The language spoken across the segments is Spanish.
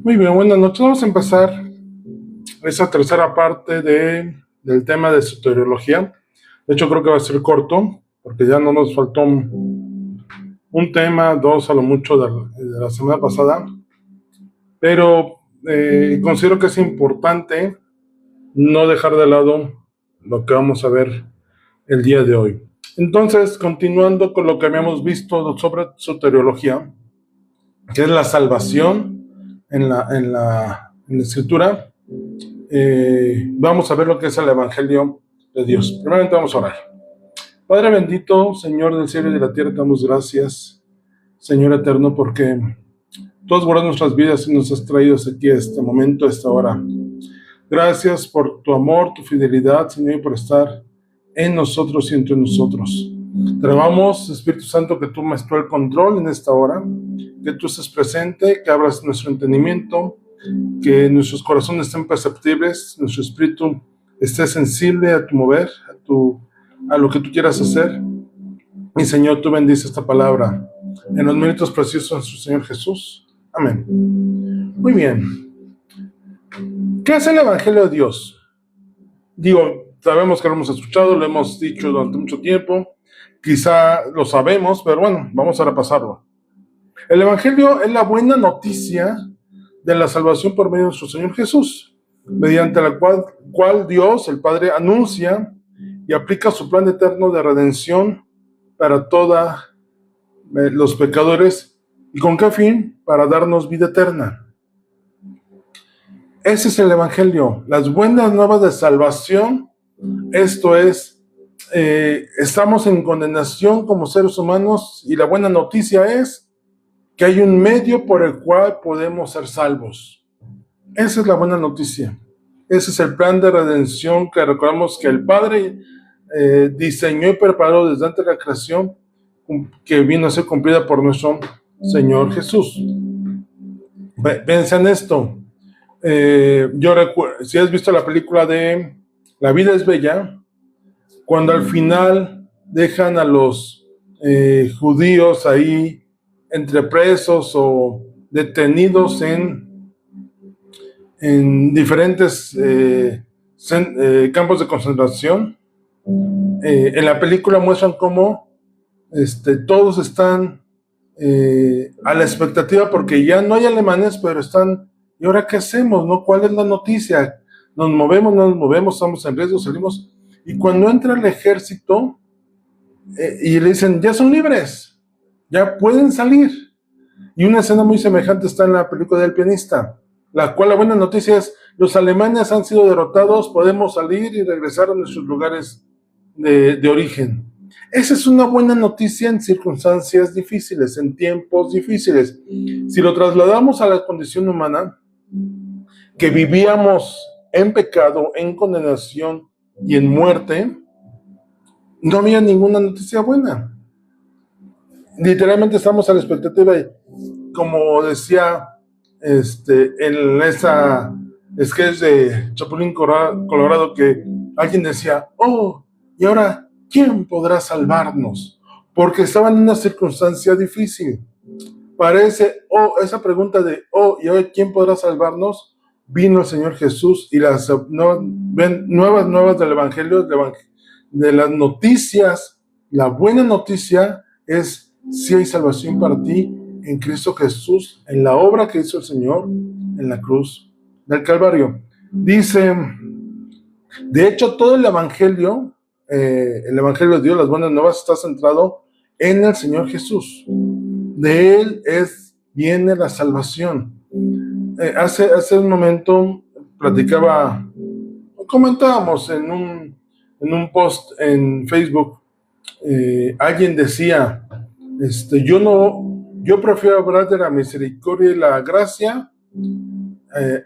Muy bien, buenas noches. Vamos a empezar esa tercera parte del tema de soteriología. De hecho, creo que va a ser corto, porque ya no nos faltó un tema, dos a lo mucho de la semana pasada, pero considero que es importante no dejar de lado lo que vamos a ver el día de hoy. Entonces, continuando con lo que habíamos visto sobre soteriología, que es la salvación en la escritura, vamos a ver lo que es el Evangelio de Dios. Primeramente vamos a orar. Padre bendito, Señor del cielo y de la tierra, te damos gracias, Señor eterno, porque tú has guardado nuestras vidas y nos has traído hasta aquí, a este momento, a esta hora. Gracias por tu amor, tu fidelidad, Señor, y por estar en nosotros y entre nosotros. Te rogamos, Espíritu Santo, que tú me estés el control en esta hora, que tú estés presente, que abras nuestro entendimiento, que nuestros corazones estén perceptibles, nuestro espíritu esté sensible a tu mover, a lo que tú quieras hacer. Y Señor, tú bendice esta palabra en los méritos preciosos de nuestro Señor Jesús. Amén. Muy bien. ¿Qué es el Evangelio de Dios? Sabemos que lo hemos escuchado, lo hemos dicho durante mucho tiempo, quizá lo sabemos, pero bueno, vamos a repasarlo. El Evangelio es la buena noticia de la salvación por medio de nuestro Señor Jesús, mediante la cual Dios, el Padre, anuncia y aplica su plan eterno de redención para todos los pecadores. ¿Y con qué fin? Para darnos vida eterna. Ese es el Evangelio, las buenas nuevas de salvación. Esto es, estamos en condenación como seres humanos y la buena noticia es que hay un medio por el cual podemos ser salvos. Esa es la buena noticia. Ese es el plan de redención que recordamos que el Padre diseñó y preparó desde antes de la creación, que vino a ser cumplida por nuestro Señor Jesús. Piensa en esto. Yo recuerdo, si has visto la película de La vida es bella, cuando al final dejan a los judíos ahí entre presos o detenidos en diferentes campos de concentración, en la película muestran cómo todos están a la expectativa porque ya no hay alemanes, pero están, ¿y ahora qué hacemos? ¿No? ¿Cuál es la noticia? ¿Nos movemos, no nos movemos, estamos en riesgo, salimos? Y cuando entra el ejército y le dicen, ya son libres, ya pueden salir. Y una escena muy semejante está en la película del pianista, la cual la buena noticia es, los alemanes han sido derrotados, podemos salir y regresar a nuestros lugares de origen. Esa es una buena noticia en circunstancias difíciles, en tiempos difíciles. Si lo trasladamos a la condición humana, que vivíamos en pecado, en condenación y en muerte, no había ninguna noticia buena. Literalmente estamos a la expectativa de, como decía en esa sketch de Chapulín Colorado, que alguien decía, ¿y ahora quién podrá salvarnos? Porque estaba en una circunstancia difícil. Parece, esa pregunta de, ¿y ahora quién podrá salvarnos? Vino el Señor Jesús y las nuevas del Evangelio, de las noticias. La buena noticia es, si hay salvación para ti en Cristo Jesús, en la obra que hizo el Señor en la cruz del Calvario. Dice, de hecho, todo el Evangelio de Dios, las buenas nuevas, está centrado en el Señor Jesús. De Él viene la salvación. Hace un momento comentábamos en un post en Facebook, alguien decía, yo prefiero hablar de la misericordia y la gracia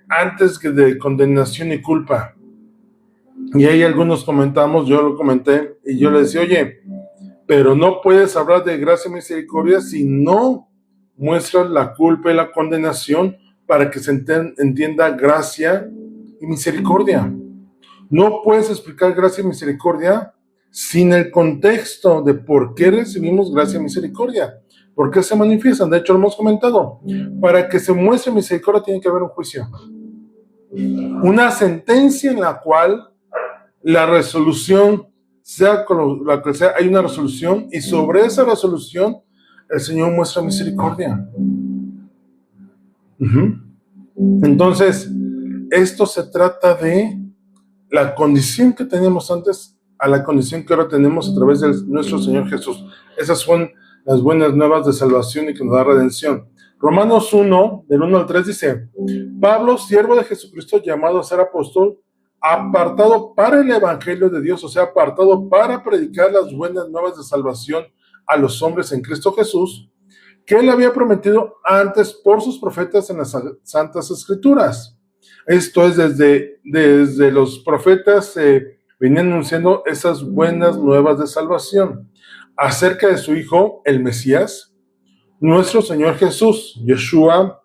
antes que de condenación y culpa. Y ahí algunos comentamos, yo lo comenté, y yo le decía, oye, pero no puedes hablar de gracia y misericordia si no muestras la culpa y la condenación para que se entienda gracia y misericordia. No puedes explicar gracia y misericordia sin el contexto de por qué recibimos gracia y misericordia. ¿Por qué se manifiestan? De hecho, lo hemos comentado. Para que se muestre misericordia tiene que haber un juicio. Una sentencia en la cual la resolución, sea con la que sea, hay una resolución y sobre esa resolución el Señor muestra misericordia. Entonces, esto se trata de la condición que teníamos antes a la condición que ahora tenemos a través de nuestro Señor Jesús. Esas son las buenas nuevas de salvación y que nos da redención. Romanos 1, del 1 al 3 dice: Pablo, siervo de Jesucristo, llamado a ser apóstol, apartado para el evangelio de Dios, o sea, apartado para predicar las buenas nuevas de salvación a los hombres en Cristo Jesús, que él había prometido antes por sus profetas en las Santas Escrituras. Esto es, desde los profetas venían anunciando esas buenas nuevas de salvación acerca de su Hijo, el Mesías, nuestro Señor Jesús, Yeshua,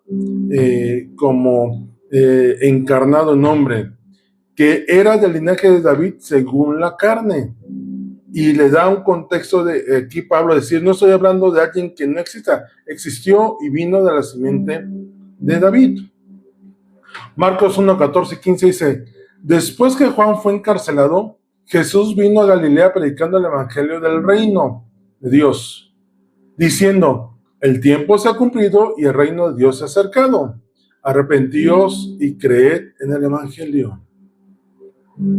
como encarnado en hombre, que era del linaje de David según la carne. Y le da un contexto de aquí Pablo decir, no estoy hablando de alguien que no exista, existió y vino de la simiente de David. Marcos 1, 14 y 15 dice: Después que Juan fue encarcelado, Jesús vino a Galilea predicando el evangelio del reino de Dios, diciendo: el tiempo se ha cumplido y el reino de Dios se ha acercado. Arrepentíos y creed en el evangelio.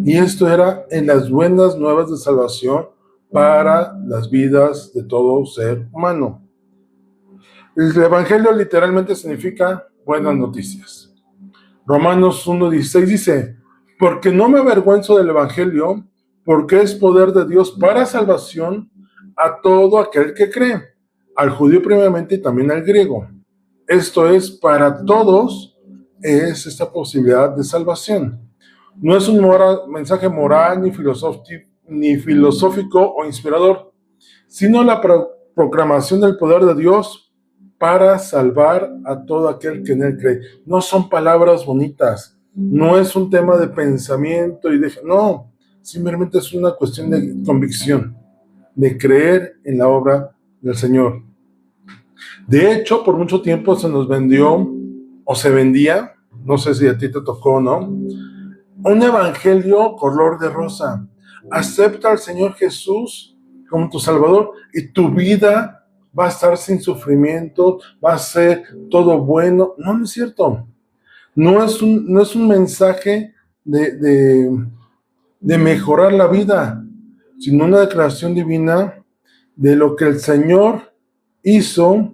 Y esto era en las buenas nuevas de salvación para las vidas de todo ser humano. El evangelio literalmente significa buenas noticias. Romanos 1:16 dice: porque no me avergüenzo del evangelio, porque es poder de Dios para salvación a todo aquel que cree, al judío primeramente y también al griego. Esto es, para todos es esta posibilidad de salvación. No es un mensaje moral ni filosófico o inspirador, sino la proclamación del poder de Dios para salvar a todo aquel que en él cree. No son palabras bonitas, no es un tema de pensamiento no, simplemente es una cuestión de convicción, de creer en la obra del Señor. De hecho, por mucho tiempo se nos vendió o se vendía, no sé si a ti te tocó o no, un evangelio color de rosa. Acepta al Señor Jesús como tu Salvador y tu vida va a estar sin sufrimiento, va a ser todo bueno. No, no es cierto. No es un mensaje de mejorar la vida, sino una declaración divina de lo que el Señor hizo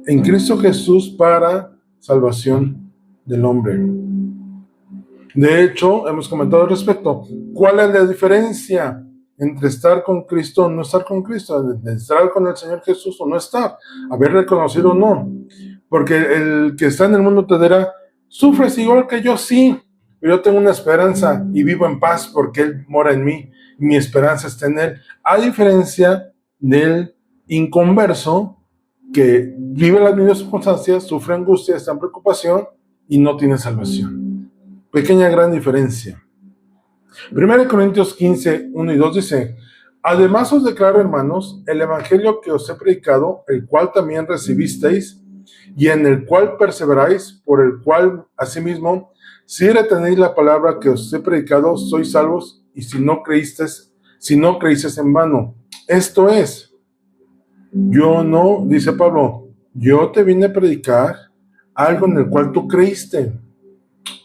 en Cristo Jesús para salvación del hombre. De hecho, hemos comentado al respecto. ¿Cuál es la diferencia entre estar con Cristo o no estar con Cristo? De estar con el Señor Jesús o no estar, haber reconocido o no. Porque el que está en el mundo te dirá: sufres igual que yo, sí, pero yo tengo una esperanza y vivo en paz porque Él mora en mí. Mi esperanza está en Él. A diferencia del inconverso que vive las mismas circunstancias, sufre angustia, está en preocupación y no tiene salvación. Pequeña gran diferencia. 1 Corintios 15, 1 y 2 dice: además os declaro, hermanos, el evangelio que os he predicado, el cual también recibisteis, y en el cual perseveráis, por el cual, asimismo, si retenéis la palabra que os he predicado, sois salvos, y si no creísteis en vano. Esto es, yo no, dice Pablo, yo te vine a predicar algo en el cual tú creíste.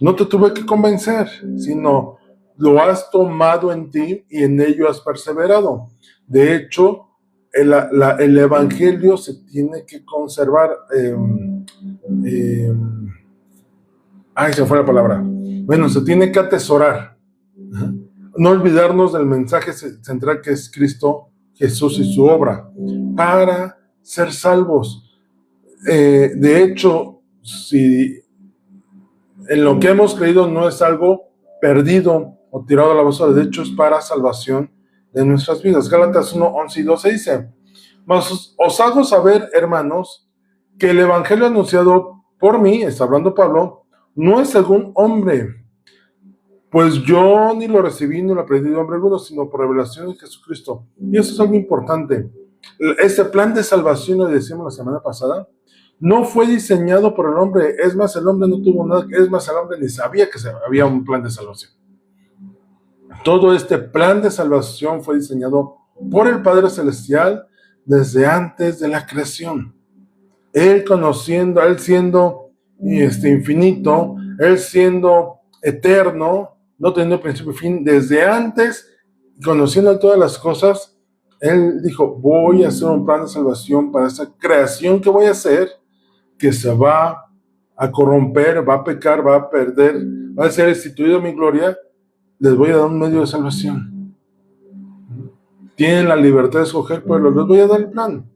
No te tuve que convencer, sino lo has tomado en ti y en ello has perseverado. De hecho, el evangelio se tiene que conservar. Se fue la palabra. Bueno, se tiene que atesorar. No olvidarnos del mensaje central que es Cristo Jesús y su obra para ser salvos. De hecho, si en lo que hemos creído no es algo perdido o tirado a la basura, de hecho es para salvación de nuestras vidas. Gálatas 1, 11 y 12 dice: mas os hago saber, hermanos, que el evangelio anunciado por mí, está hablando Pablo, no es según hombre, pues yo ni lo recibí ni lo aprendí de hombre alguno, sino por revelación de Jesucristo. Y eso es algo importante. Este plan de salvación, lo decíamos la semana pasada, no fue diseñado por el hombre. Es más, el hombre no tuvo nada, es más, el hombre ni sabía que había un plan de salvación. Todo este plan de salvación fue diseñado por el Padre Celestial desde antes de la creación. Él conociendo, Él siendo infinito, Él siendo eterno, no teniendo principio y fin, desde antes, conociendo todas las cosas, Él dijo, voy a hacer un plan de salvación para esta creación que voy a hacer, que se va a corromper, va a pecar, va a perder, va a ser instituido mi gloria. Les voy a dar un medio de salvación. Tienen la libertad de escoger, pero les voy a dar el plan.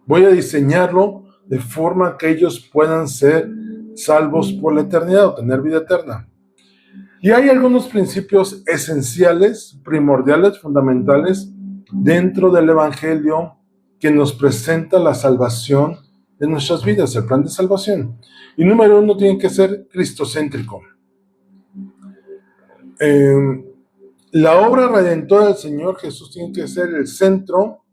Voy a diseñarlo de forma que ellos puedan ser salvos por la eternidad o tener vida eterna. Y hay algunos principios esenciales, primordiales, fundamentales dentro del Evangelio que nos presenta la salvación de nuestras vidas, el plan de salvación. Y número 1 tiene que ser cristocéntrico. La obra redentora del Señor Jesús tiene que ser el centro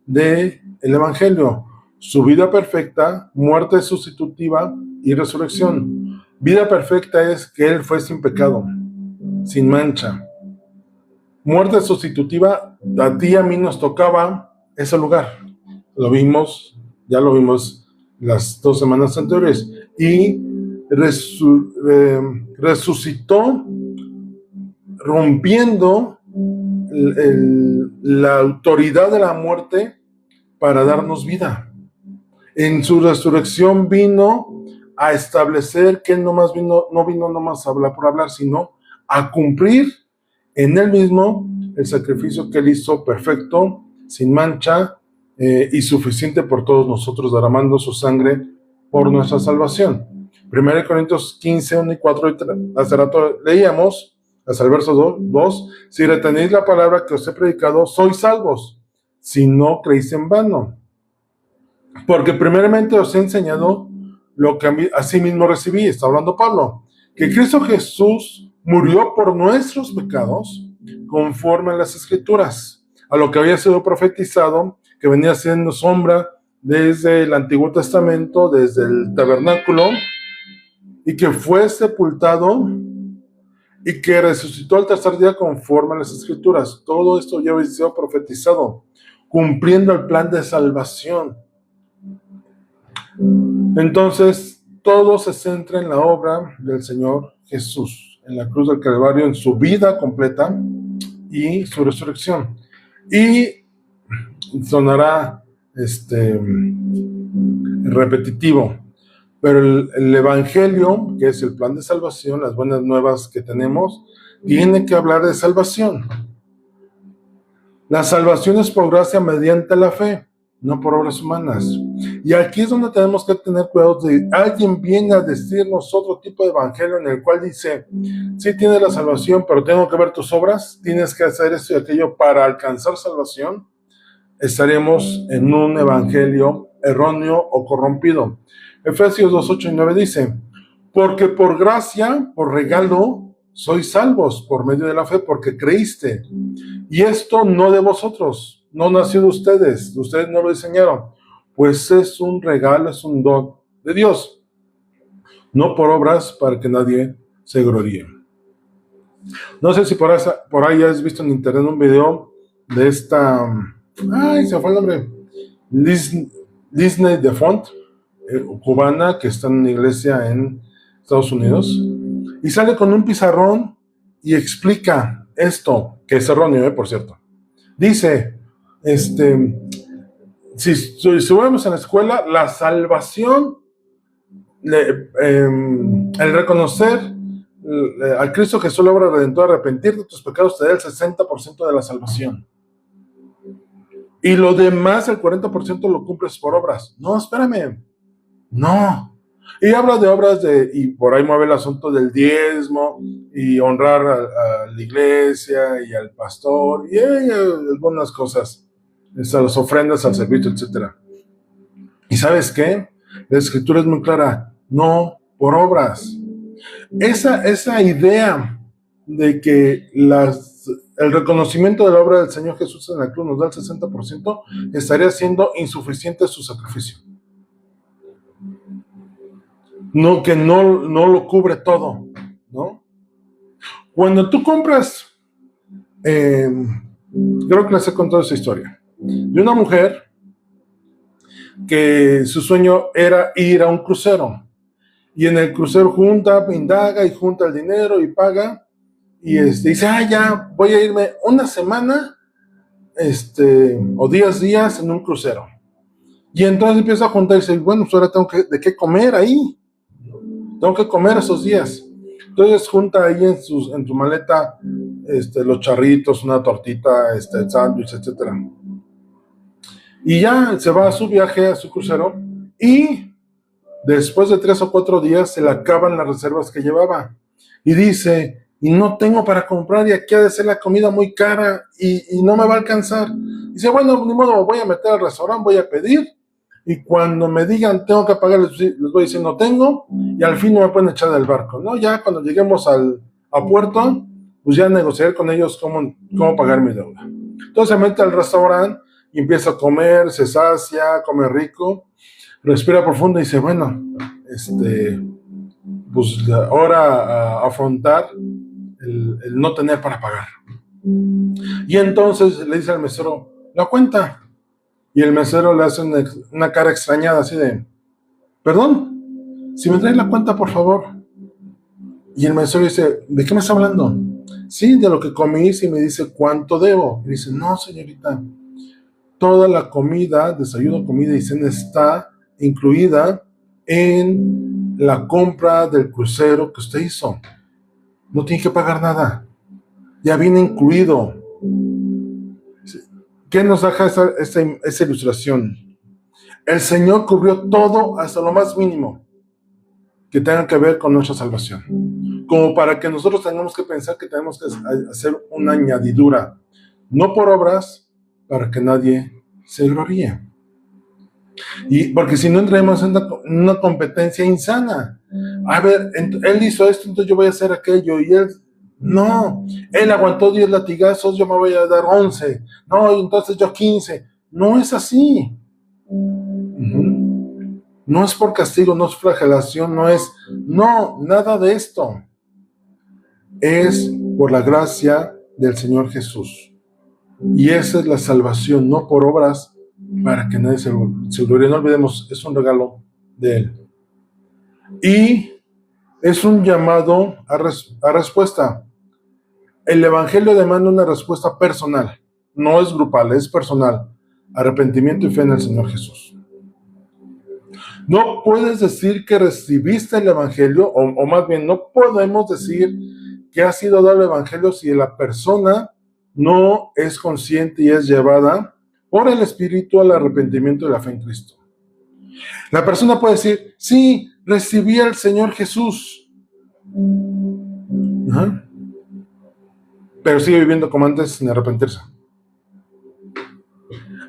del Evangelio. Su vida perfecta, muerte sustitutiva y resurrección. Vida perfecta es que Él fue sin pecado, sin mancha. Muerte sustitutiva, a ti y a mí nos tocaba ese lugar. Ya lo vimos las 2 semanas anteriores. Y resucitó rompiendo la autoridad de la muerte para darnos vida. En su resurrección vino a establecer que Él no vino nomás a hablar por hablar, sino a cumplir en Él mismo el sacrificio que Él hizo perfecto, sin mancha y suficiente por todos nosotros, derramando su sangre por nuestra salvación. 1 Corintios 15, 1 y 4, hace rato leíamos, hasta el verso 2, si retenéis la palabra que os he predicado, sois salvos, si no creéis en vano. Porque primeramente os he enseñado lo que a sí mismo recibí, está hablando Pablo, que Cristo Jesús murió por nuestros pecados, conforme a las Escrituras, a lo que había sido profetizado, que venía siendo sombra desde el Antiguo Testamento, desde el tabernáculo, y que fue sepultado y que resucitó al tercer día conforme a las Escrituras. Todo esto ya había sido profetizado, cumpliendo el plan de salvación. Entonces, todo se centra en la obra del Señor Jesús, en la cruz del Calvario, en su vida completa y su resurrección. Y sonará repetitivo, pero el Evangelio, que es el plan de salvación, las buenas nuevas que tenemos, tiene que hablar de salvación. La salvación es por gracia mediante la fe, no por obras humanas. Y aquí es donde tenemos que tener cuidado de alguien viene a decirnos otro tipo de evangelio en el cual dice, sí tienes la salvación, pero tengo que ver tus obras, tienes que hacer esto y aquello para alcanzar salvación. Estaremos en un evangelio erróneo o corrompido. Efesios 2, 8 y 9 dice, porque por gracia, por regalo, sois salvos por medio de la fe, porque creíste. Y esto no de vosotros, no nació de ustedes no lo diseñaron, pues es un regalo, es un don de Dios, no por obras para que nadie se gloríe. No sé si por ahí has visto en internet un video de esta, se fue el nombre, Disney de Font, cubana, que está en una iglesia en Estados Unidos, y sale con un pizarrón y explica esto, que es erróneo, por cierto. Dice, si estuviéramos en la escuela, la salvación, el reconocer al Cristo Jesús la obra redentora, arrepentir de tus pecados, te da el 60% de la salvación. Y lo demás, el 40% lo cumples por obras. No, espérame. No. Y habla de obras y por ahí mueve el asunto del diezmo y honrar a la iglesia y al pastor y algunas cosas, las ofrendas al servicio, etc. ¿Y sabes qué? La escritura es muy clara, no por obras. Esa idea de que el reconocimiento de la obra del Señor Jesús en la cruz nos da el 60%, estaría siendo insuficiente su sacrificio. No, que no lo cubre todo, ¿no? Cuando tú compras, creo que les he contado esa historia, de una mujer que su sueño era ir a un crucero, y en el crucero indaga y junta el dinero y paga, y dice, ya, voy a irme una semana, o 10 días en un crucero. Y entonces empieza a juntar y dice, bueno, pues ahora tengo de qué comer ahí. Tengo que comer esos días. Entonces junta ahí en su maleta los charritos, una tortita, sándwich, etcétera. Y ya se va a su viaje, a su crucero, y después de 3 o 4 días se le acaban las reservas que llevaba. Y dice, y no tengo para comprar, y aquí ha de ser la comida muy cara, y no me va a alcanzar. Dice, bueno, ni modo, voy a meter al restaurante, voy a pedir, y cuando me digan tengo que pagar, les voy a decir no tengo, y al fin no me pueden echar del barco, ¿no? Ya cuando lleguemos a puerto, pues ya negociaré con ellos cómo pagar mi deuda. Entonces se mete al restaurante y empieza a comer, se sacia, come rico, respira profundo y dice, bueno, pues ahora a afrontar el no tener para pagar. Y entonces le dice al mesero, la cuenta. Y el mesero le hace una cara extrañada, así de, perdón, si me traes la cuenta, por favor. Y el mesero dice, ¿de qué me está hablando? Sí, de lo que comí, y me dice, ¿cuánto debo? Y dice, no, señorita, toda la comida, desayuno, comida y cena está incluida en la compra del crucero que usted hizo. No tiene que pagar nada. Ya viene incluido. ¿Qué nos deja esa ilustración? El Señor cubrió todo hasta lo más mínimo que tenga que ver con nuestra salvación. Como para que nosotros tengamos que pensar que tenemos que hacer una añadidura. No por obras, para que nadie se gloríe. Y porque si no entremos en una competencia insana. A ver, él hizo esto, entonces yo voy a hacer aquello. Y no, él aguantó 10 latigazos, yo me voy a dar 11. No, entonces yo 15. No es así. No es por castigo, no es flagelación, no, nada de esto. Es por la gracia del Señor Jesús. Y esa es la salvación, no por obras, para que nadie se glorie. No olvidemos, es un regalo de Él. Y es un llamado a respuesta. El Evangelio demanda una respuesta personal, no es grupal, es personal. Arrepentimiento y fe en el Señor Jesús. No puedes decir que recibiste el Evangelio, o más bien, no podemos decir que ha sido dado el Evangelio si la persona no es consciente y es llevada por el Espíritu al arrepentimiento de la fe en Cristo. La persona puede decir, sí, recibí al Señor Jesús, pero sigue viviendo como antes sin arrepentirse.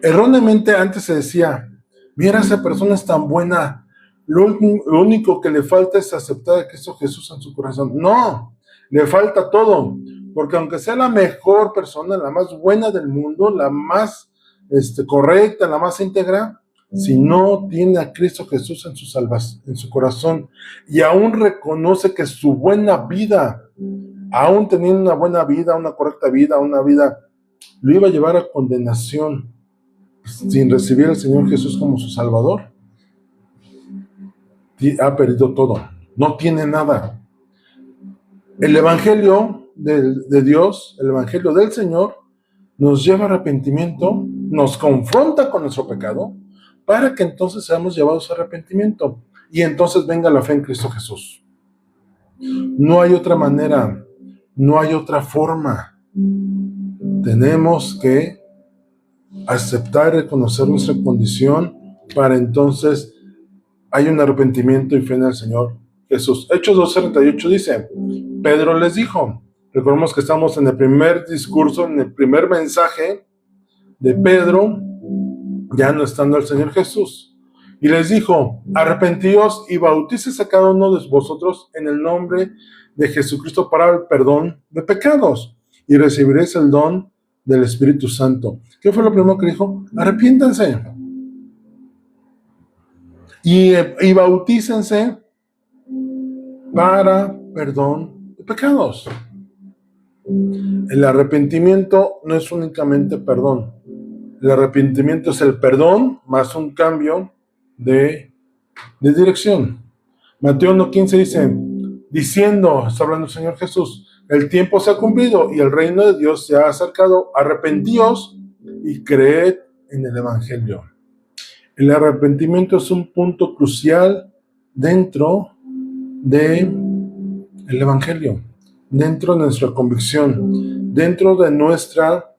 Erróneamente antes se decía, mira, esa persona es tan buena, lo único que le falta es aceptar a Cristo Jesús en su corazón. No, le falta todo, porque aunque sea la mejor persona, la más buena del mundo, la más correcta, la más íntegra, si no tiene a Cristo Jesús en su corazón y aún reconoce que su buena vida, aún teniendo una buena vida, una correcta vida, una vida, lo iba a llevar a condenación sin recibir al Señor Jesús como su Salvador, ha perdido todo, no tiene nada. El Evangelio de Dios, el Evangelio del Señor, nos lleva a arrepentimiento, nos confronta con nuestro pecado, para que entonces seamos llevados a arrepentimiento, y entonces venga la fe en Cristo Jesús. No hay otra manera, no hay otra forma. Tenemos que aceptar y reconocer nuestra condición, para entonces hay un arrepentimiento y fe en el Señor Jesús. Hechos 2:38 dice, Pedro les dijo, recordemos que estamos en el primer discurso, en el primer mensaje de Pedro, ya no estando el Señor Jesús, y les dijo, arrepentíos y bautícese a cada uno de vosotros en el nombre de Jesucristo para el perdón de pecados, y recibiréis el don del Espíritu Santo. ¿Qué fue lo primero que dijo? Arrepiéntanse y bautícense para perdón de pecados. El arrepentimiento no es únicamente perdón. El arrepentimiento es el perdón más un cambio de dirección. Mateo 1:15 dice, diciendo, está hablando el Señor Jesús, el tiempo se ha cumplido y el reino de Dios se ha acercado. Arrepentíos y creed en el Evangelio. El arrepentimiento es un punto crucial dentro del Evangelio, dentro de nuestra convicción, dentro de nuestra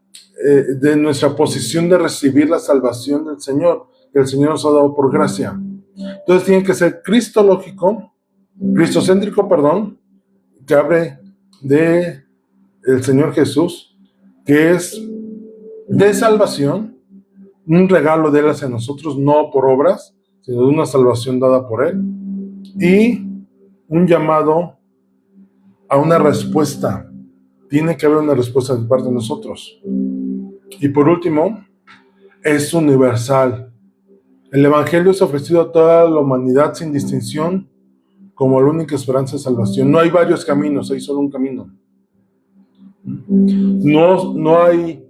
posición de recibir la salvación del Señor, que el Señor nos ha dado por gracia. Entonces tiene que ser cristocéntrico, que hable de el Señor Jesús, que es de salvación, un regalo de Él hacia nosotros, no por obras, sino de una salvación dada por Él, y un llamado a una respuesta. Tiene que haber una respuesta de parte de nosotros. Y por último, es universal. El Evangelio es ofrecido a toda la humanidad sin distinción como la única esperanza de salvación. No hay varios caminos, hay solo un camino. No hay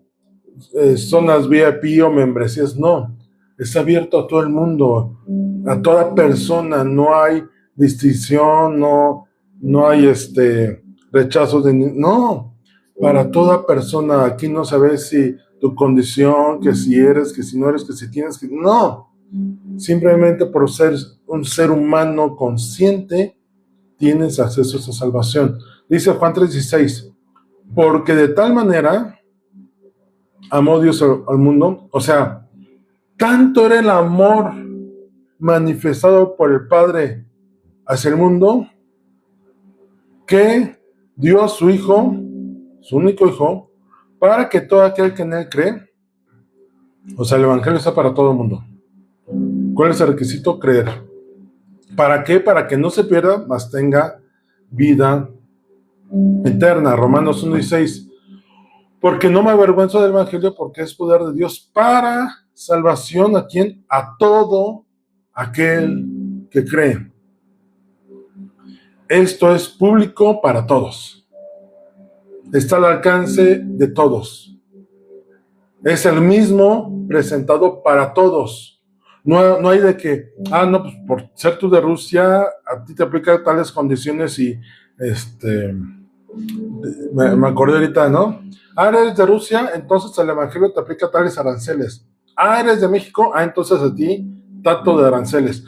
zonas VIP o membresías, no. Está abierto a todo el mundo, a toda persona. No hay distinción, no hay rechazo no. Para toda persona. Aquí no sabes si tu condición, que si eres, que si no eres, que si tienes, que no. Simplemente por ser un ser humano consciente, tienes acceso a esa salvación. Dice Juan 3:16, porque de tal manera amó Dios al mundo, o sea, tanto era el amor manifestado por el Padre hacia el mundo, que dio a su Hijo, su único Hijo, para que todo aquel que en Él cree, o sea, el Evangelio está para todo el mundo. ¿Cuál es el requisito? Creer. ¿Para qué? Para que no se pierda, mas tenga vida eterna. Romanos 1:16. Porque no me avergüenzo del Evangelio, porque es poder de Dios para salvación a quien, a todo aquel que cree. Esto es público para todos. Está al alcance de todos. Es el mismo presentado para todos. No hay de que, no, pues por ser tú de Rusia, a ti te aplican tales condiciones y me acordé ahorita, ¿no? Eres de Rusia, entonces el Evangelio te aplica tales aranceles. Eres de México, entonces a ti tanto de aranceles.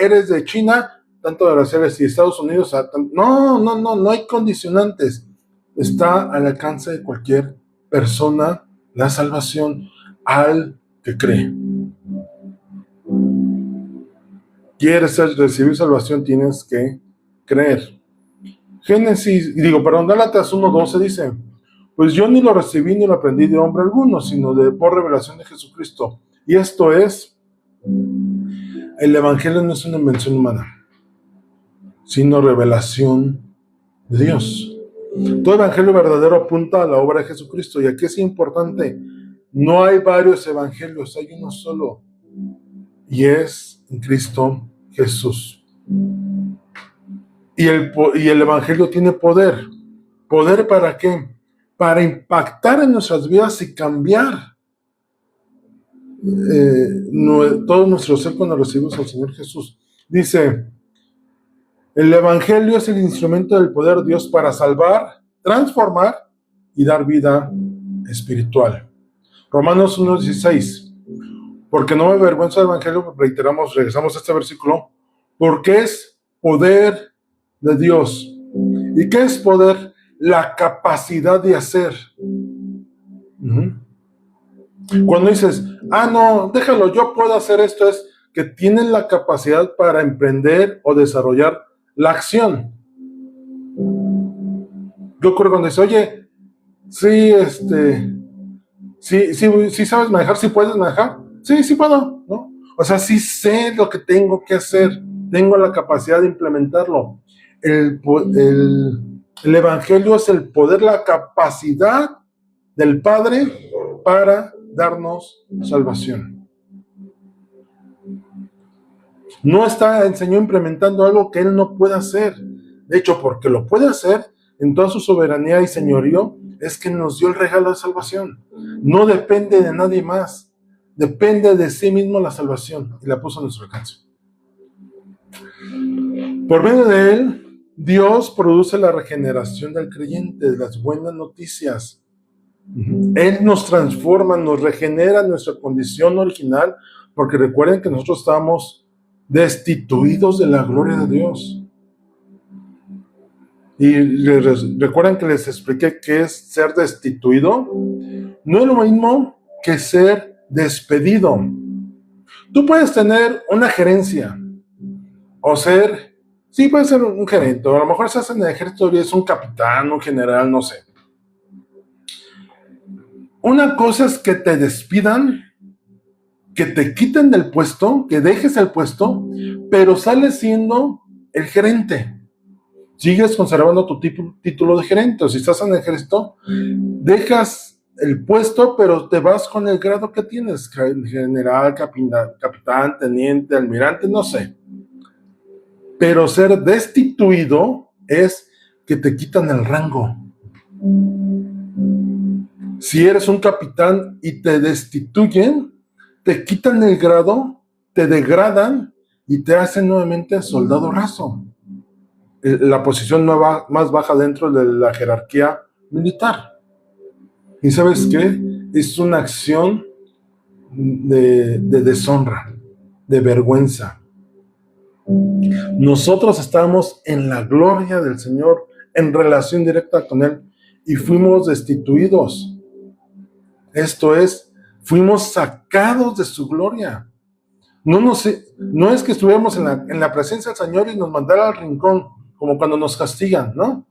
Eres de China, tanto de aranceles, y Estados Unidos, no hay condicionantes. Está al alcance de cualquier persona la salvación al que cree. ¿Quieres recibir salvación? Tienes que creer. Gálatas 1:12 dice, pues yo ni lo recibí ni lo aprendí de hombre alguno, sino por revelación de Jesucristo. Y esto es, el Evangelio no es una invención humana, sino revelación de Dios. Todo Evangelio verdadero apunta a la obra de Jesucristo. Y aquí es importante, no hay varios evangelios, hay uno solo. Y es en Cristo Jesús. Y el Evangelio tiene poder. ¿Poder para qué? Para impactar en nuestras vidas y cambiar todo nuestro ser cuando recibimos al Señor Jesús. Dice, el Evangelio es el instrumento del poder de Dios para salvar, transformar y dar vida espiritual. Romanos 1:16. Porque no me avergüenzo del Evangelio, regresamos a este versículo, porque es poder de Dios. ¿Y qué es poder? La capacidad de hacer. Cuando dices, no, déjalo, yo puedo hacer esto, es que tienen la capacidad para emprender o desarrollar la acción. ¿Qué ocurre cuando dices, oye, sí sabes manejar, sí puedes manejar? Sí puedo, ¿no? O sea, sí sé lo que tengo que hacer, tengo la capacidad de implementarlo. El El Evangelio es el poder, la capacidad del Padre para darnos salvación. No está el Señor implementando algo que Él no puede hacer. De hecho, porque lo puede hacer en toda su soberanía y señorío, es que nos dio el regalo de salvación. No depende de nadie más. Depende de sí mismo la salvación. Y la puso a nuestro alcance. Por medio de Él, Dios produce la regeneración del creyente, de las buenas noticias. Él nos transforma, nos regenera nuestra condición original, porque recuerden que nosotros estábamos destituidos de la gloria de Dios. Y recuerden que les expliqué qué es ser destituido. No es lo mismo que ser despedido. Tú puedes tener una gerencia o ser, sí, puedes ser un gerente, o a lo mejor estás en el ejército y es un capitán, un general, no sé. Una cosa es que te despidan, que te quiten del puesto, que dejes el puesto, pero sales siendo el gerente. Sigues conservando tu título de gerente, o si estás en el ejército, dejas el puesto, pero te vas con el grado que tienes, general, capitán, teniente, almirante, no sé. Pero ser destituido es que te quitan el rango. Si eres un capitán y te destituyen, te quitan el grado, te degradan y te hacen nuevamente soldado raso. La posición más baja dentro de la jerarquía militar. ¿Y sabes qué? Es una acción de deshonra, de vergüenza. Nosotros estamos en la gloria del Señor, en relación directa con Él, y fuimos destituidos. Esto es, fuimos sacados de su gloria. No es que estuviéramos en la presencia del Señor y nos mandara al rincón, como cuando nos castigan, ¿no?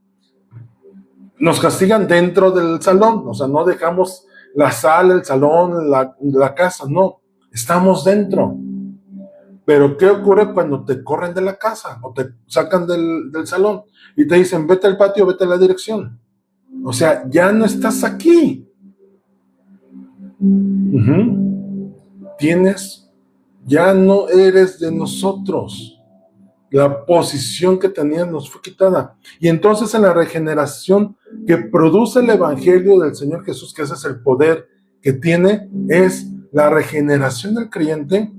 Nos castigan dentro del salón, o sea, no dejamos la sala, el salón, la casa, no, estamos dentro. Pero ¿qué ocurre cuando te corren de la casa o te sacan del salón y te dicen, vete al patio, vete a la dirección? O sea, ya no estás aquí. Ya no eres de nosotros. La posición que tenías nos fue quitada. Y entonces en la regeneración que produce el Evangelio del Señor Jesús, que ese es el poder que tiene, es la regeneración del creyente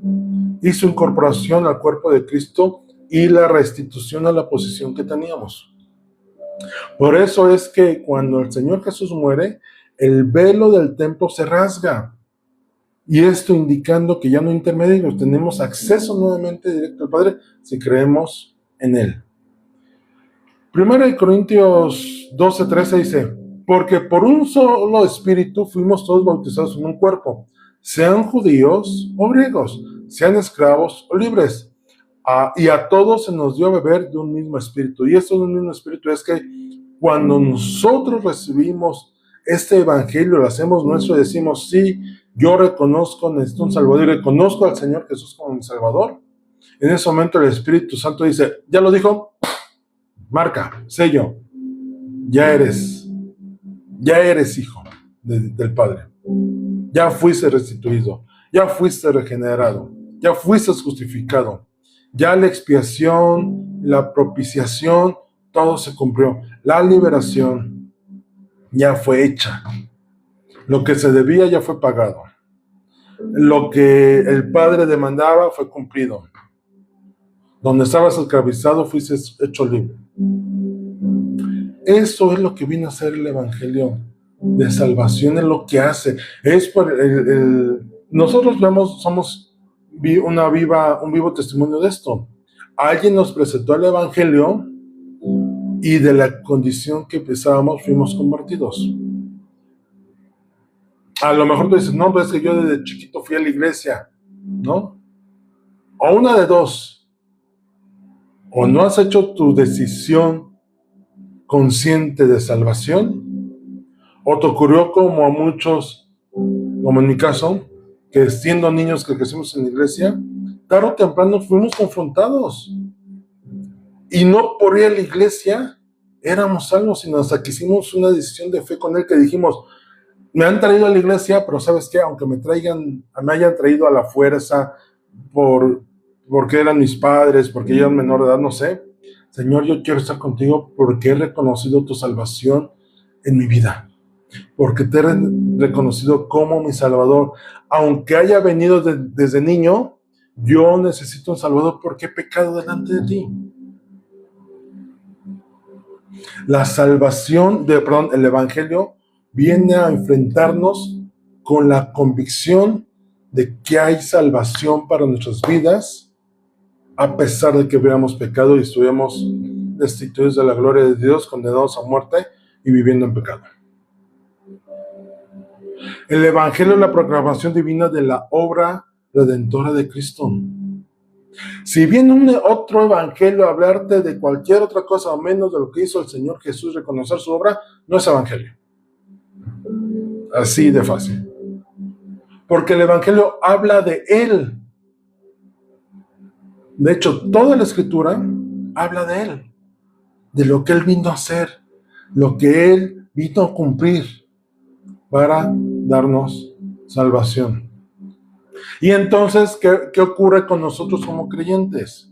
y su incorporación al cuerpo de Cristo y la restitución a la posición que teníamos. Por eso es que cuando el Señor Jesús muere, el velo del templo se rasga. Y esto indicando que ya no hay intermediarios, tenemos acceso nuevamente directo al Padre si creemos en Él. 1 Corintios 12:13 dice, porque por un solo espíritu fuimos todos bautizados en un cuerpo, sean judíos o griegos, sean esclavos o libres, y a todos se nos dio a beber de un mismo espíritu. Y esto de un mismo espíritu es que cuando nosotros recibimos este evangelio, lo hacemos nuestro y decimos, sí, yo reconozco, necesito un Salvador y reconozco al Señor Jesús como mi Salvador. En ese momento el Espíritu Santo dice, ¿ya lo dijo? Marca, sello, ya eres hijo del Padre. Ya fuiste restituido, ya fuiste regenerado, ya fuiste justificado. Ya la expiación, la propiciación, todo se cumplió. La liberación ya fue hecha. Lo que se debía ya fue pagado. Lo que el Padre demandaba fue cumplido. Donde estabas esclavizado, fuiste hecho libre. Eso es lo que vino a hacer el Evangelio de salvación, es lo que hace. Es por nosotros somos un vivo testimonio de esto. Alguien nos presentó el Evangelio y de la condición que pensábamos fuimos convertidos. A lo mejor tú dices, no, pero es que yo desde chiquito fui a la iglesia, ¿no? O una de dos. O no has hecho tu decisión consciente de salvación, o te ocurrió como a muchos, como en mi caso, que siendo niños que crecimos en la iglesia, tarde o temprano fuimos confrontados. Y no por ir a la iglesia éramos salvos, sino hasta que hicimos una decisión de fe con Él, que dijimos, me han traído a la iglesia, pero ¿sabes qué? Aunque me hayan traído a la fuerza, porque eran mis padres, porque yo era menor de edad, no sé. Señor, yo quiero estar contigo porque he reconocido tu salvación en mi vida, porque te he reconocido como mi Salvador. Aunque haya venido desde niño, yo necesito un Salvador porque he pecado delante de ti. La salvación, el Evangelio viene a enfrentarnos con la convicción de que hay salvación para nuestras vidas, a pesar de que hubiéramos pecado y estuviéramos destituidos de la gloria de Dios, condenados a muerte y viviendo en pecado. El Evangelio es la proclamación divina de la obra redentora de Cristo. Si viene otro evangelio a hablarte de cualquier otra cosa o menos de lo que hizo el Señor Jesús, reconocer su obra, no es evangelio. Así de fácil. Porque el evangelio habla de Él. De hecho, toda la escritura habla de Él, de lo que Él vino a hacer, lo que Él vino a cumplir para darnos salvación. Y entonces, ¿qué ocurre con nosotros como creyentes?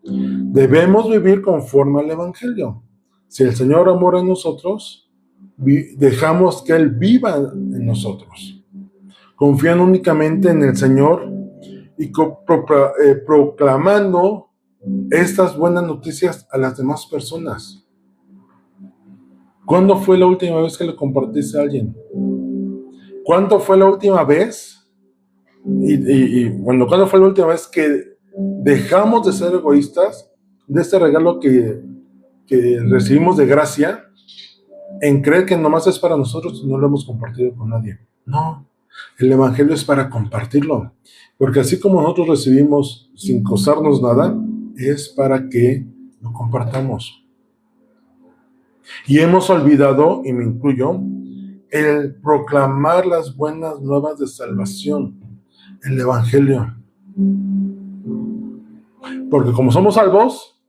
Debemos vivir conforme al Evangelio. Si el Señor mora en nosotros, dejamos que Él viva en nosotros. Confían únicamente en el Señor y proclamando estas buenas noticias a las demás personas. ¿Cuándo fue la última vez que le compartiste a alguien? ¿Cuándo fue la última vez? ¿Cuándo fue la última vez que dejamos de ser egoístas de este regalo que recibimos de gracia, en creer que nomás es para nosotros y no lo hemos compartido con nadie? No, el Evangelio es para compartirlo, porque así como nosotros recibimos sin costarnos nada, es para que lo compartamos. Y hemos olvidado, y me incluyo, el proclamar las buenas nuevas de salvación, el Evangelio. Porque como somos salvos,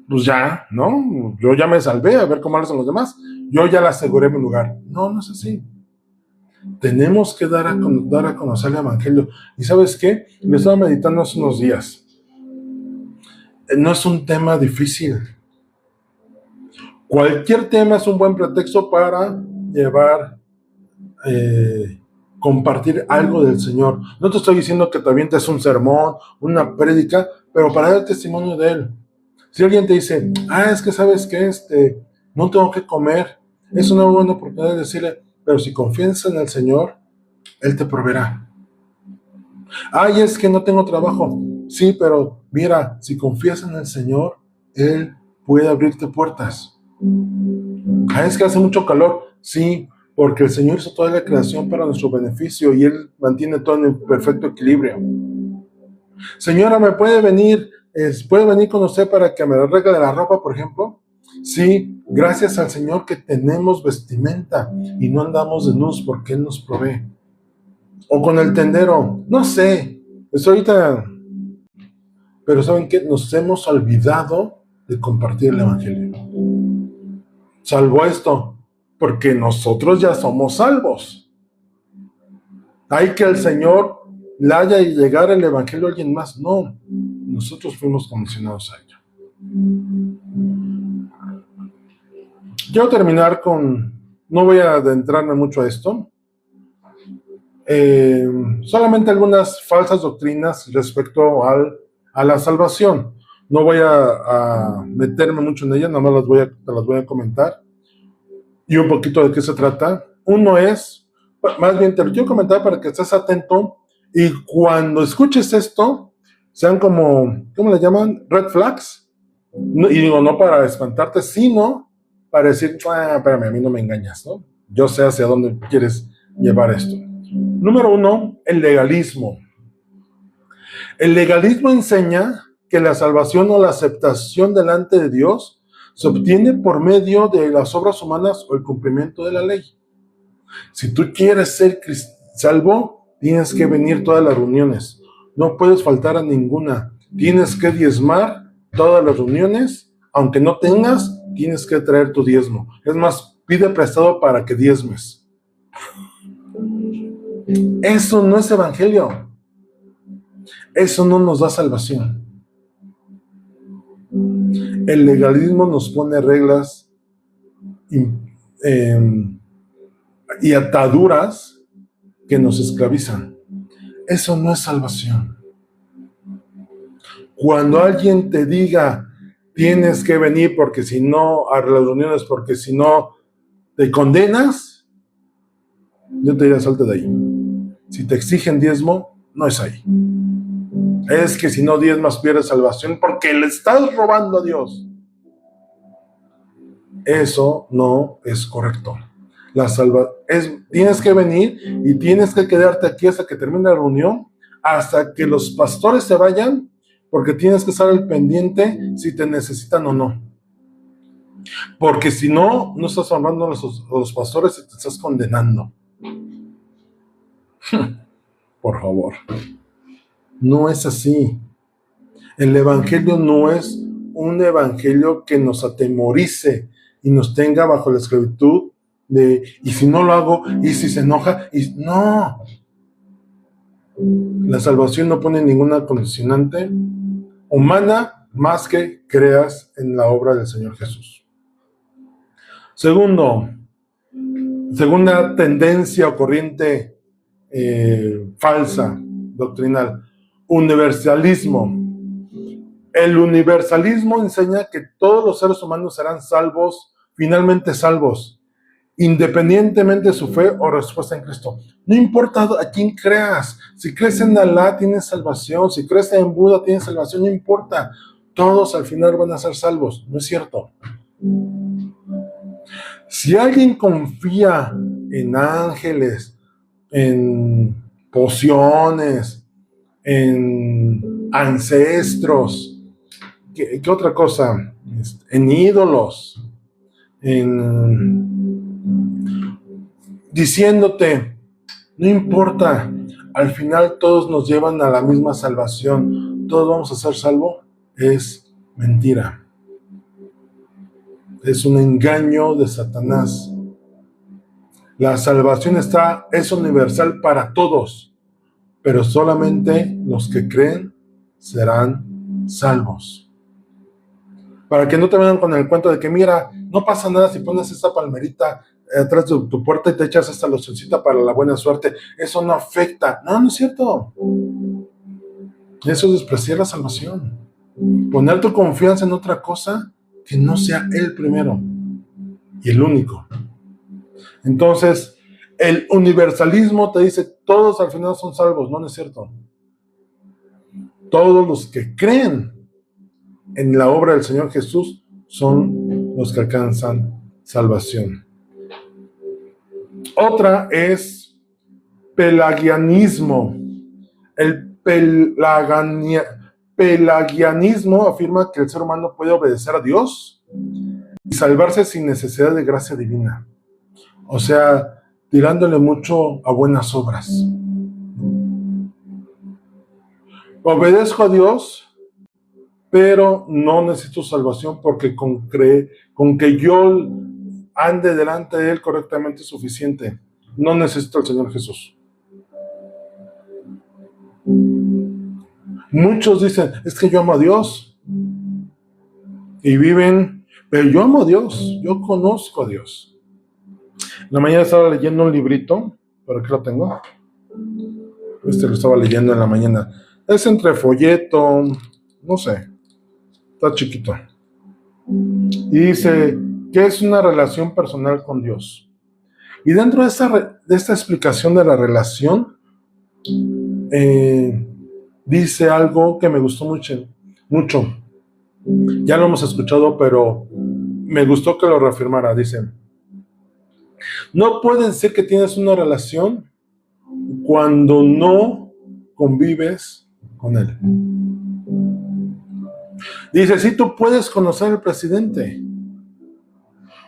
pues ya, ¿no? Yo ya me salvé, a ver cómo lo hacen los demás. Yo ya le aseguré mi lugar. No, no es así. Tenemos que dar a conocer el Evangelio. ¿Y sabes qué? Lo estaba meditando hace unos días. No es un tema difícil. Cualquier tema es un buen pretexto para compartir algo del Señor. No te estoy diciendo que te avientes un sermón, una prédica, pero para dar testimonio de Él. Si alguien te dice, es que sabes que no tengo que comer, es una buena oportunidad de decirle, pero si confías en el Señor, Él te proveerá. Es que no tengo trabajo. Sí, pero mira, si confías en el Señor, Él puede abrirte puertas. Es que hace mucho calor. Sí, porque el Señor hizo toda la creación para nuestro beneficio y Él mantiene todo en perfecto equilibrio. Señora, ¿me puede venir con usted para que me arregle la ropa, por ejemplo? Sí, gracias al Señor que tenemos vestimenta y no andamos desnudos porque Él nos provee. O con el tendero, no sé, pero ¿saben qué? Nos hemos olvidado de compartir el Evangelio. Salvo esto, porque nosotros ya somos salvos. Hay que el Señor le haya llegar el Evangelio a alguien más. No, nosotros fuimos comisionados a ello. Quiero terminar no voy a adentrarme mucho a esto, solamente algunas falsas doctrinas respecto a la salvación. No voy a meterme mucho en ellas, nada más te las voy a comentar. Y un poquito de qué se trata. Uno es, más bien te lo quiero comentar para que estés atento y cuando escuches esto, sean como, ¿cómo le llaman? Red flags. No, y digo, no para espantarte, sino para decir, espérame, a mí no me engañas, ¿no? Yo sé hacia dónde quieres llevar esto. Número 1, el legalismo. El legalismo enseña que la salvación o la aceptación delante de Dios se obtiene por medio de las obras humanas o el cumplimiento de la ley. Si tú quieres ser salvo, tienes que venir todas las reuniones. No puedes faltar a ninguna. Tienes que diezmar todas las reuniones. Aunque no tengas, tienes que traer tu diezmo. Es más, pide prestado para que diezmes. Eso no es evangelio. Eso no nos da salvación. El legalismo nos pone reglas y ataduras que nos esclavizan. Eso no es salvación. Cuando alguien te diga, tienes que venir porque si no, a las reuniones, porque si no, te condenas, yo te diría, salte de ahí. Si te exigen diezmo, no es ahí. Es que si no diezmas pierdes salvación porque le estás robando a Dios. Eso no es correcto. Tienes que venir y tienes que quedarte aquí hasta que termine la reunión, hasta que los pastores se vayan, porque tienes que estar al pendiente si te necesitan o no. Porque si no, no estás honrando a los pastores y te estás condenando. Por favor. No es así. El evangelio no es un evangelio que nos atemorice y nos tenga bajo la esclavitud de, y si no lo hago, y si se enoja, y no. La salvación no pone ninguna condicionante humana más que creas en la obra del Señor Jesús. Segunda tendencia o corriente falsa, doctrinal, universalismo. El universalismo enseña que todos los seres humanos serán salvos, finalmente salvos, independientemente de su fe o respuesta en Cristo. No importa a quién creas. Si crees en Alá, tienes salvación. Si crees en Buda, tienes salvación. No importa. Todos al final van a ser salvos. No es cierto. Si alguien confía en ángeles, en pociones, en ancestros, ¿qué otra cosa? En ídolos, diciéndote, no importa, al final todos nos llevan a la misma salvación, todos vamos a ser salvos, es mentira. Es un engaño de Satanás. La salvación es universal para todos, pero solamente los que creen serán salvos. Para que no te vengan con el cuento de que, mira, no pasa nada si pones esta palmerita atrás de tu puerta y te echas esta locioncita para la buena suerte. Eso no afecta. No, no es cierto. Eso es despreciar la salvación. Poner tu confianza en otra cosa que no sea Él primero y el único. Entonces, el universalismo te dice, todos al final son salvos. No, no es cierto. Todos los que creen en la obra del Señor Jesús son los que alcanzan salvación. Otra es pelagianismo. El pelagianismo afirma que el ser humano puede obedecer a Dios y salvarse sin necesidad de gracia divina. O sea, tirándole mucho a buenas obras. Obedezco a Dios, pero no necesito salvación porque con que yo ande delante de Él correctamente es suficiente. No necesito al Señor Jesús. Muchos dicen, es que yo amo a Dios. Y viven, pero yo amo a Dios, yo conozco a Dios. En la mañana estaba leyendo un librito, ¿por aquí lo tengo? Lo estaba leyendo en la mañana. Es entre folleto, no sé, está chiquito. Y dice, ¿qué es una relación personal con Dios? Y dentro de esta explicación de la relación, dice algo que me gustó mucho. Ya lo hemos escuchado, pero me gustó que lo reafirmara. Dice, no puedes decir que tienes una relación cuando no convives con él. Dice, sí, tú puedes conocer al presidente,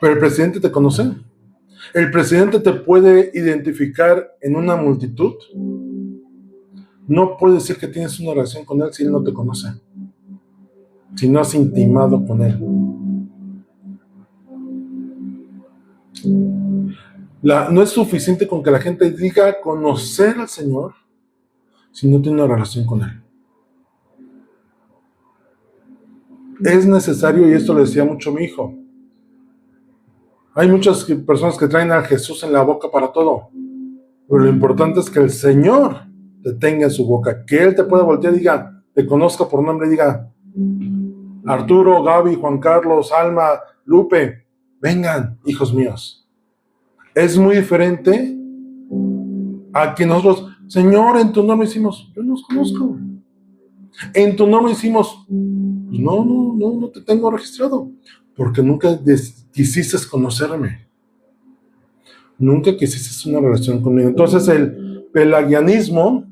pero el presidente te conoce. El presidente te puede identificar en una multitud. No puedes decir que tienes una relación con él si él no te conoce, si no has intimado con él. No es suficiente con que la gente diga conocer al Señor si no tiene una relación con Él. Es necesario, y esto le decía mucho a mi hijo, hay muchas personas que traen a Jesús en la boca para todo, pero lo importante es que el Señor te tenga en su boca, que Él te pueda voltear y diga, te conozca por nombre y diga, Arturo, Gaby, Juan Carlos, Alma, Lupe, vengan, hijos míos. Es muy diferente a que nosotros, Señor, en tu nombre hicimos, yo no los conozco. En tu nombre hicimos, no te tengo registrado, porque nunca quisiste conocerme. Nunca quisiste una relación conmigo. Entonces el pelagianismo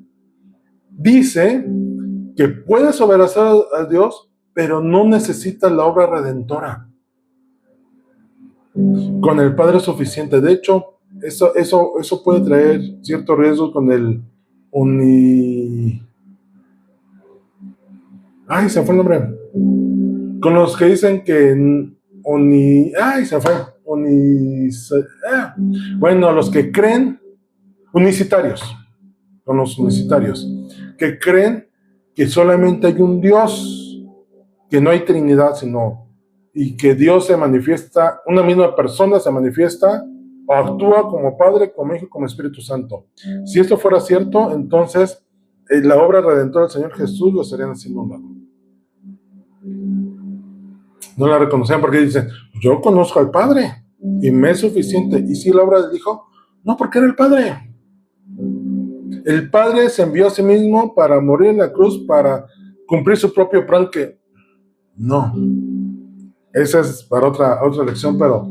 dice que puedes obedecer a Dios, pero no necesitas la obra redentora. Con el Padre es suficiente. De hecho, eso puede traer cierto riesgo con el se fue el nombre. Con los que dicen que bueno, los que creen unicitarios, con los unicitarios, que creen que solamente hay un Dios, que no hay Trinidad, y que Dios se manifiesta, una misma persona se manifiesta o actúa como Padre, como Hijo, como Espíritu Santo. Si esto fuera cierto, entonces la obra redentora del Señor Jesús lo estarían haciendo a un lado. No la reconocían porque dicen, yo conozco al Padre y me es suficiente. ¿Y si la obra del Hijo? No, porque era el Padre. El Padre se envió a sí mismo para morir en la cruz, para cumplir su propio plan que... No. Esa es para otra lección, pero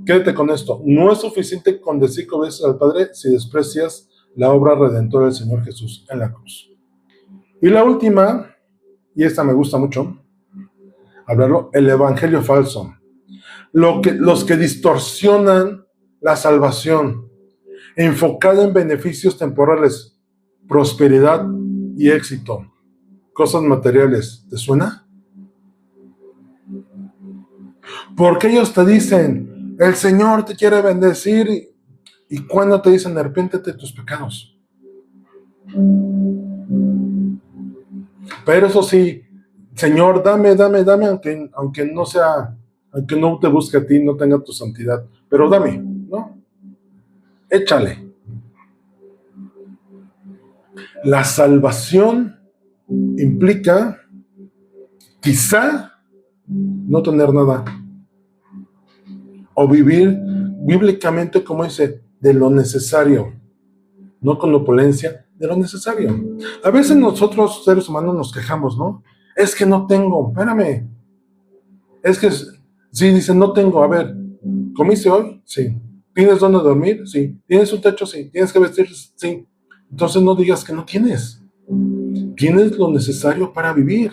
quédate con esto. No es suficiente con decir que obedeces al Padre si desprecias la obra redentora del Señor Jesús en la cruz. Y la última, y esta me gusta mucho, hablarlo, el evangelio falso. Los que distorsionan la salvación, enfocada en beneficios temporales, prosperidad y éxito, cosas materiales. ¿Te suena? Porque ellos te dicen, el Señor te quiere bendecir, y cuando te dicen, arrepiéntete de tus pecados. Pero eso sí, Señor, dame, aunque no te busque a ti, no tenga tu santidad, pero dame, ¿no? Échale. La salvación implica, quizá, no tener nada, o vivir bíblicamente, como dice, de lo necesario, no con opulencia, de lo necesario. A veces nosotros, seres humanos, nos quejamos, ¿no? Es que no tengo, espérame. Es que, sí, dicen, no tengo, a ver, ¿comiste hoy? Sí. ¿Tienes dónde dormir? Sí. ¿Tienes un techo? Sí. ¿Tienes que vestir? Sí. Entonces no digas que no tienes. Tienes lo necesario para vivir.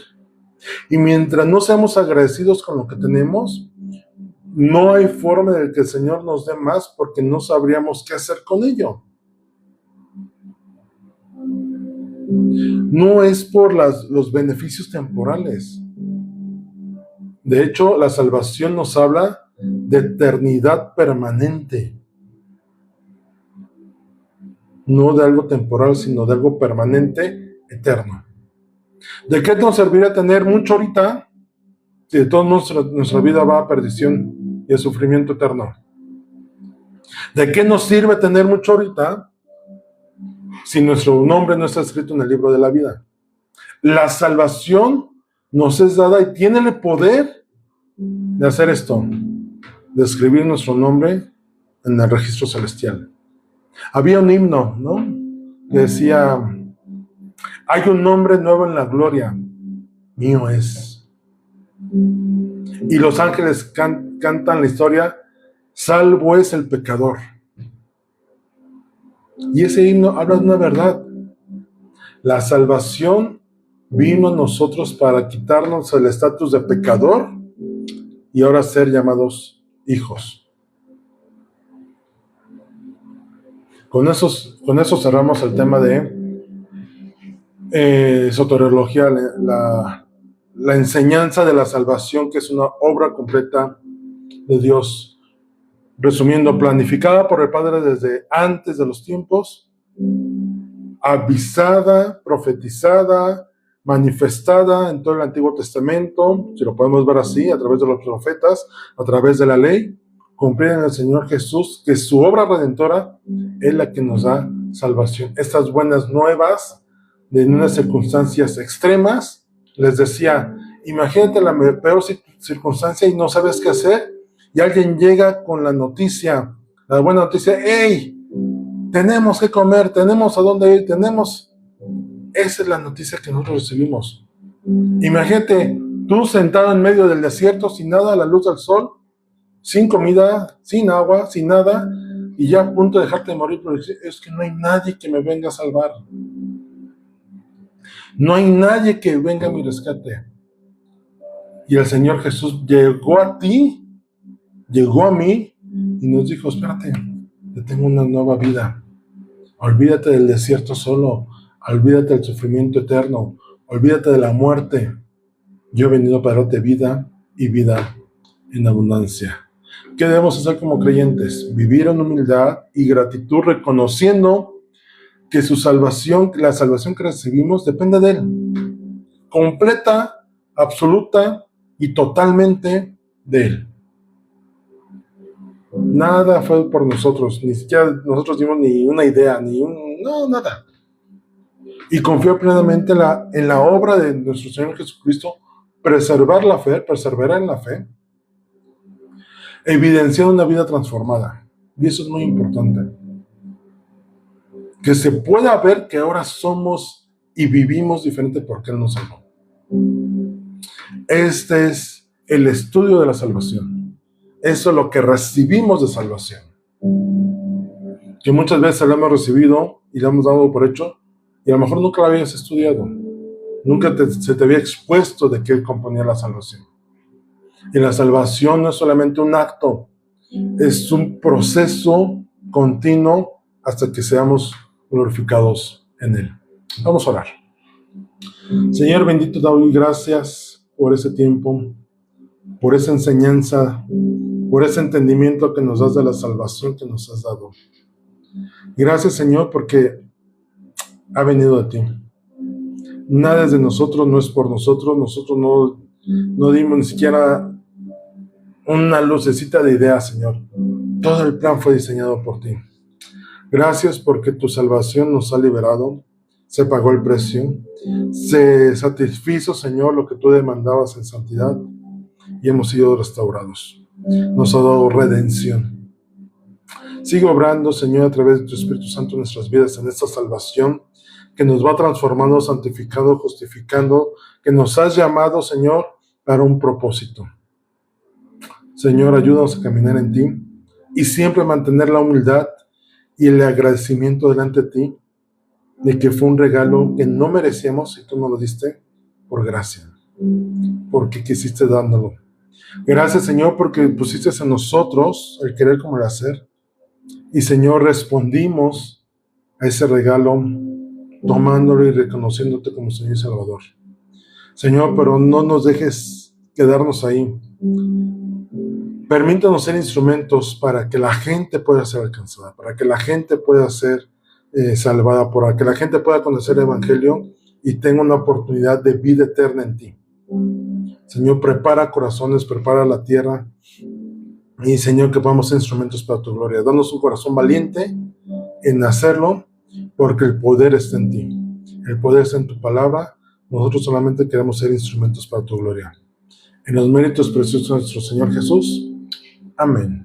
Y mientras no seamos agradecidos con lo que tenemos, no hay forma de que el Señor nos dé más, porque no sabríamos qué hacer con ello. No es por los beneficios temporales. De hecho, la salvación nos habla de eternidad permanente. No de algo temporal, sino de algo permanente, eterno. ¿De qué nos serviría tener mucho ahorita si de toda nuestra vida va a perdición y a sufrimiento eterno? ¿De qué nos sirve tener mucho ahorita si nuestro nombre no está escrito en el libro de la vida? La salvación nos es dada y tiene el poder de hacer esto, de escribir nuestro nombre en el registro celestial. Había un himno, ¿no?, que decía, hay un nombre nuevo en la gloria, mío es. Y los ángeles cantan la historia, salvo es el pecador. Y ese himno habla de una verdad. La salvación vino a nosotros para quitarnos el estatus de pecador y ahora ser llamados hijos. Con eso cerramos el tema de soteriología, la enseñanza de la salvación, que es una obra completa de Dios. Resumiendo, planificada por el Padre desde antes de los tiempos, avisada, profetizada, manifestada en todo el Antiguo Testamento, si lo podemos ver así, a través de los profetas, a través de la ley, cumplida en el Señor Jesús, que su obra redentora es la que nos da salvación. Estas buenas nuevas, en unas circunstancias extremas, les decía, imagínate la peor circunstancia y no sabes qué hacer, y alguien llega con la noticia, la buena noticia, ¡hey! Tenemos que comer, tenemos a dónde ir, tenemos... Esa es la noticia que nosotros recibimos. Imagínate, tú sentado en medio del desierto, sin nada, a la luz del sol, sin comida, sin agua, sin nada, y ya a punto de dejarte de morir, pero es que no hay nadie que me venga a salvar. No hay nadie que venga a mi rescate. Y el Señor Jesús llegó a ti, llegó a mí, y nos dijo, espérate, te tengo una nueva vida. Olvídate del desierto solo, olvídate del sufrimiento eterno, olvídate de la muerte. Yo he venido para darte vida y vida en abundancia. ¿Qué debemos hacer como creyentes? Vivir en humildad y gratitud, reconociendo que su salvación, la salvación que recibimos, depende de Él. Completa, absoluta y totalmente de Él. Nada fue por nosotros, ni siquiera nosotros dimos ni una idea, no, nada. Y confío plenamente en la obra de nuestro Señor Jesucristo, preservar la fe, perseverar en la fe, evidenciando una vida transformada. Y eso es muy importante. Que se pueda ver que ahora somos y vivimos diferente porque Él nos salvó. Este es el estudio de la salvación. Eso es lo que recibimos de salvación. Que muchas veces lo hemos recibido y lo hemos dado por hecho, y a lo mejor nunca lo habías estudiado. Nunca se te había expuesto de qué componía la salvación. Y la salvación no es solamente un acto, es un proceso continuo hasta que seamos glorificados en Él. Vamos a orar. Señor bendito, te doy gracias por ese tiempo, por esa enseñanza, por ese entendimiento que nos das de la salvación que nos has dado. Gracias, Señor, porque ha venido de ti. Nada es de nosotros, no es por nosotros. Nosotros no dimos ni siquiera una lucecita de idea, Señor. Todo el plan fue diseñado por ti. Gracias porque tu salvación nos ha liberado. Se pagó el precio. Se satisfizo, Señor, lo que tú demandabas en santidad. Y hemos sido restaurados. Nos ha dado redención. Sigue obrando, Señor, a través de tu Espíritu Santo en nuestras vidas, en esta salvación que nos va transformando, santificando, justificando, que nos has llamado, Señor, para un propósito. Señor, ayúdanos a caminar en ti y siempre mantener la humildad y el agradecimiento delante de ti de que fue un regalo que no merecíamos y tú nos lo diste por gracia, porque quisiste dándolo. Gracias, Señor, porque pusiste en nosotros el querer como el hacer. Y, Señor, respondimos a ese regalo tomándolo y reconociéndote como Señor y Salvador. Señor, pero no nos dejes quedarnos ahí. Permítanos ser instrumentos para que la gente pueda ser alcanzada, para que la gente pueda ser salvada, para que la gente pueda conocer el Evangelio y tenga una oportunidad de vida eterna en ti. Señor, prepara corazones, prepara la tierra y, Señor, que podamos ser instrumentos para tu gloria. Danos un corazón valiente en hacerlo, porque el poder está en ti. El poder está en tu palabra. Nosotros solamente queremos ser instrumentos para tu gloria. En los méritos preciosos de nuestro Señor Jesús. Amén.